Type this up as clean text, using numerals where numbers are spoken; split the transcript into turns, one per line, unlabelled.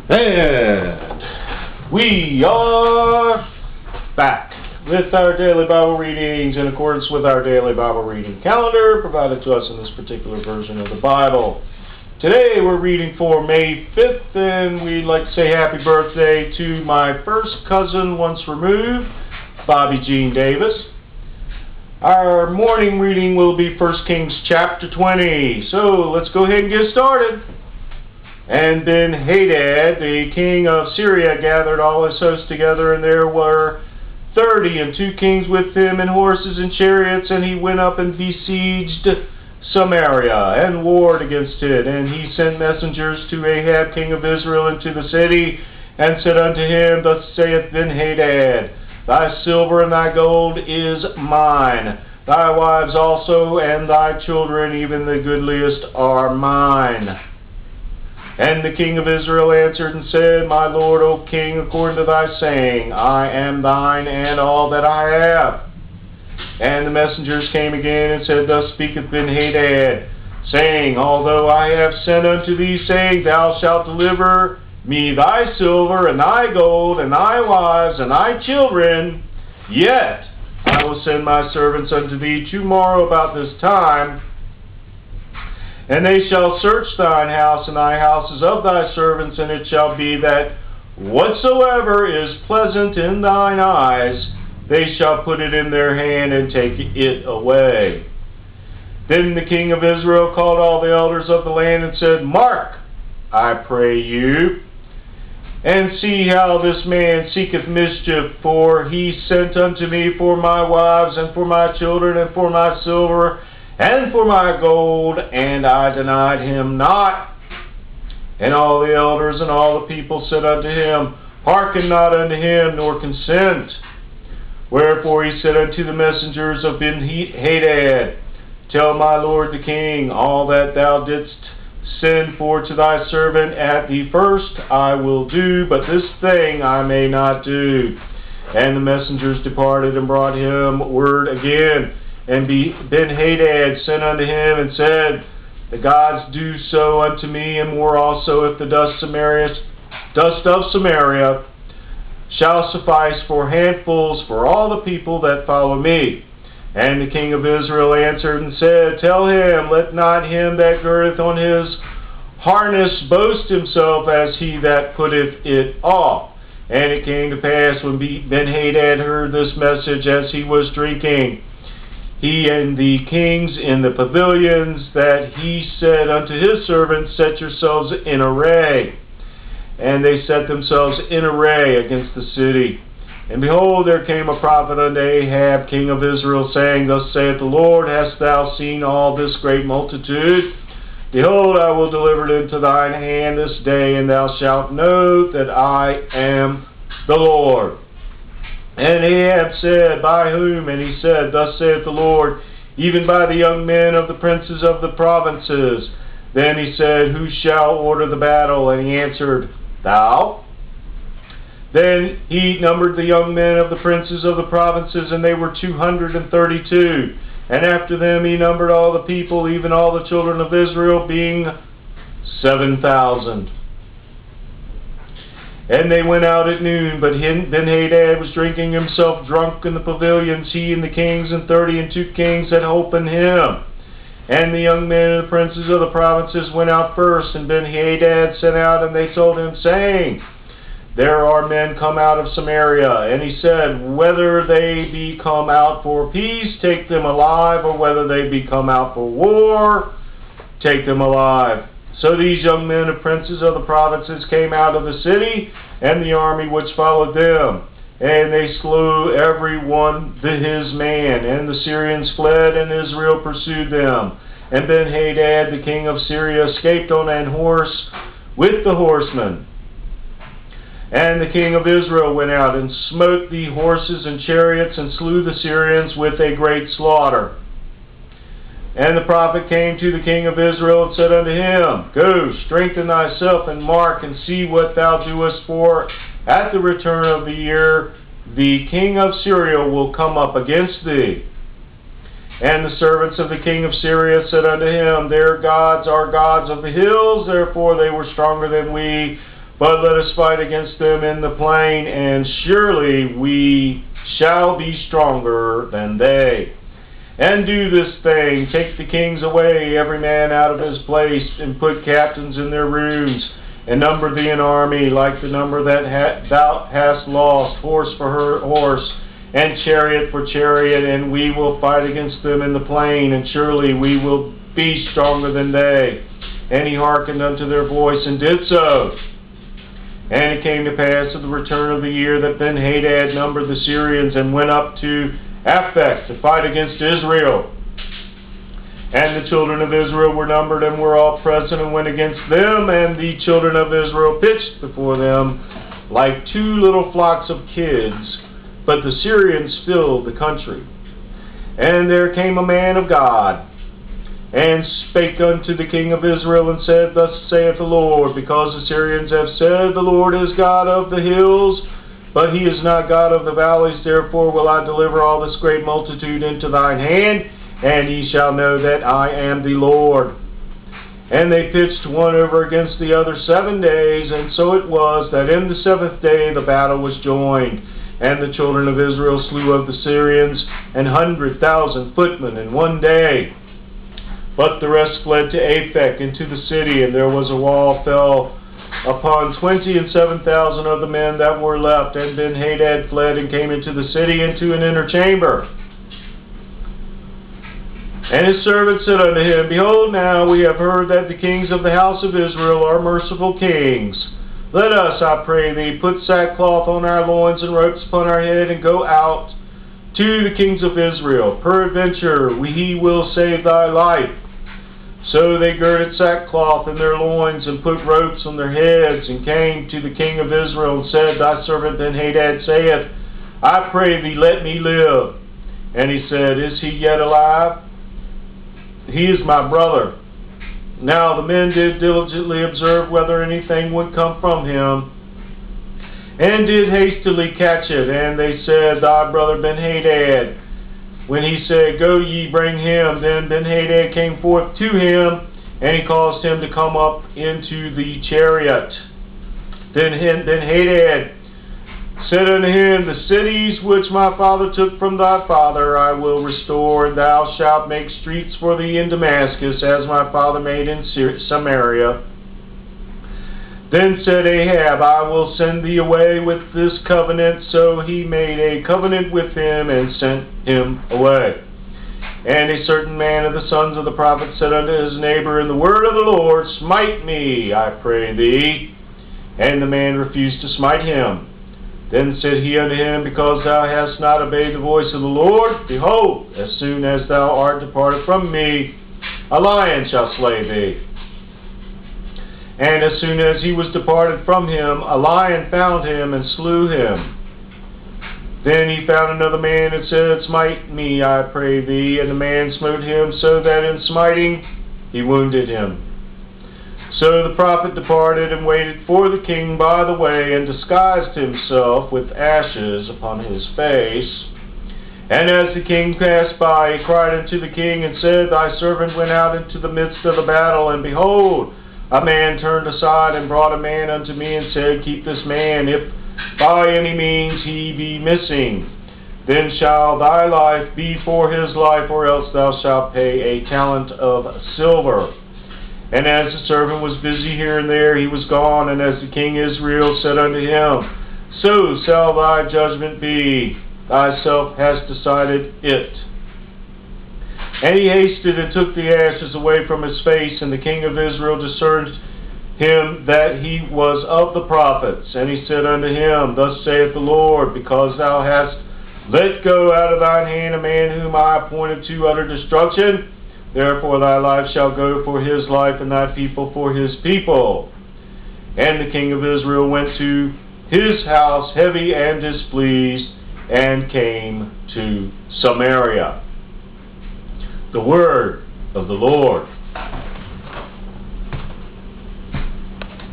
And we are back with our daily Bible readings in accordance with our daily Bible reading calendar provided to us in this particular version of the Bible. Today we're reading for May 5th, and we'd like to say happy birthday to my first cousin once removed, Bobby Jean Davis. Our morning reading will be 1 Kings chapter 20. So let's go ahead and get started. And Ben-Hadad, the king of Syria, gathered all his hosts together, and there were 32 kings with him, and horses and chariots, and he went up and besieged Samaria, and warred against it. And he sent messengers to Ahab, king of Israel, into the city, and said unto him, Thus saith Ben-Hadad, Thy silver and thy gold is mine, thy wives also, and thy children, even the goodliest, are mine. And the king of Israel answered and said, My lord, O king, according to thy saying, I am thine and all that I have. And the messengers came again and said, Thus speaketh Ben-Hadad, saying, Although I have sent unto thee, saying, Thou shalt deliver me thy silver and thy gold and thy wives and thy children, yet I will send my servants unto thee tomorrow about this time, and they shall search thine house and thy houses of thy servants, and it shall be that whatsoever is pleasant in thine eyes, they shall put it in their hand and take it away. Then the king of Israel called all the elders of the land and said, Mark, I pray you, and see how this man seeketh mischief, for he sent unto me for my wives and for my children and for my silver and for my gold, and I denied him not. And all the elders and all the people said unto him, Hearken not unto him, nor consent. Wherefore he said unto the messengers of Ben-Hadad, Tell my lord the king, all that thou didst send for to thy servant at the first I will do, but this thing I may not do. And the messengers departed and brought him word again. And Ben-Hadad sent unto him and said, The gods do so unto me, and more also, if the dust of Samaria shall suffice for handfuls for all the people that follow me. And the king of Israel answered and said, Tell him, let not him that girdeth on his harness boast himself as he that putteth it off. And it came to pass, when Ben-Hadad heard this message as he was drinking, he and the kings in the pavilions, that he said unto his servants, Set yourselves in array. And they set themselves in array against the city. And behold, there came a prophet unto Ahab, king of Israel, saying, Thus saith the Lord, Hast thou seen all this great multitude? Behold, I will deliver it into thine hand this day, and thou shalt know that I am the Lord. And Ahab said, By whom? And he said, Thus saith the Lord, even by the young men of the princes of the provinces. Then he said, Who shall order the battle? And he answered, Thou. Then he numbered the young men of the princes of the provinces, and they were 232. And after them he numbered all the people, even all the children of Israel, being 7,000. And they went out at noon, but Ben-Hadad was drinking himself drunk in the pavilions, he and the kings and 32 kings that hope in him. And the young men and the princes of the provinces went out first, and Ben-Hadad sent out, and they told him, saying, There are men come out of Samaria. And he said, Whether they be come out for peace, take them alive, or whether they be come out for war, take them alive. So these young men and princes of the provinces came out of the city, and the army which followed them. And they slew every one his man. And the Syrians fled, and Israel pursued them. And Ben-Hadad, the king of Syria, escaped on an horse with the horsemen. And the king of Israel went out and smote the horses and chariots, and slew the Syrians with a great slaughter. And the prophet came to the king of Israel and said unto him, Go, strengthen thyself, and mark, and see what thou doest, for at the return of the year the king of Syria will come up against thee. And the servants of the king of Syria said unto him, Their gods are gods of the hills, therefore they were stronger than we. But let us fight against them in the plain, and surely we shall be stronger than they. And do this thing, take the kings away, every man out of his place, and put captains in their rooms, and number thee an army, like the number that thou hast lost, horse for horse, and chariot for chariot, and we will fight against them in the plain, and surely we will be stronger than they. And he hearkened unto their voice, and did so. And it came to pass at the return of the year that Ben-Hadad numbered the Syrians, and went up to Aphek to fight against Israel. And the children of Israel were numbered, and were all present, and went against them. And the children of Israel pitched before them like two little flocks of kids. But the Syrians filled the country. And there came a man of God, and spake unto the king of Israel, and said, Thus saith the Lord, because the Syrians have said, The Lord is God of the hills, but he is not God of the valleys, therefore will I deliver all this great multitude into thine hand, and ye shall know that I am the Lord. And they pitched one over against the other 7 days, and so it was that in the 7th day the battle was joined. And the children of Israel slew of the Syrians 100,000 footmen in 1 day. But the rest fled to Aphek into the city, and there was a wall fell upon 27,000 of the men that were left. And Ben-Hadad fled and came into the city into an inner chamber. And his servant said unto him, Behold, now we have heard that the kings of the house of Israel are merciful kings. Let us, I pray thee, put sackcloth on our loins and ropes upon our head, and go out to the kings of Israel. Peradventure he will save thy life. So they girded sackcloth in their loins, and put ropes on their heads, and came to the king of Israel, and said, Thy servant Ben-Hadad saith, I pray thee, let me live. And he said, Is he yet alive? He is my brother. Now the men did diligently observe whether anything would come from him, and did hastily catch it. And they said, Thy brother Ben-Hadad. When he said, Go ye, bring him. Then Ben-Hadad came forth to him, and he caused him to come up into the chariot. Then Ben-Hadad said unto him, The cities which my father took from thy father I will restore, and thou shalt make streets for thee in Damascus, as my father made in Samaria. Then said Ahab, I will send thee away with this covenant. So he made a covenant with him, and sent him away. And a certain man of the sons of the prophet said unto his neighbor in the word of the Lord, Smite me, I pray thee. And the man refused to smite him. Then said he unto him, Because thou hast not obeyed the voice of the Lord, behold, as soon as thou art departed from me, a lion shall slay thee. And as soon as he was departed from him, a lion found him, and slew him. Then he found another man, and said, Smite me, I pray thee. And the man smote him, so that in smiting he wounded him. So the prophet departed, and waited for the king by the way, and disguised himself with ashes upon his face. And as the king passed by, he cried unto the king, and said, Thy servant went out into the midst of the battle, and behold, a man turned aside, and brought a man unto me, and said, Keep this man, if by any means he be missing. Then shall thy life be for his life, or else thou shalt pay a talent of silver. And as the servant was busy here and there, he was gone. And as the king Israel said unto him, So shall thy judgment be. Thyself hast decided it. And he hasted and took the ashes away from his face. And the king of Israel discerned him that he was of the prophets. And he said unto him, Thus saith the Lord, Because thou hast let go out of thine hand a man whom I appointed to utter destruction, therefore thy life shall go for his life, and thy people for his people. And the king of Israel went to his house heavy and displeased, and came to Samaria. The word of the Lord.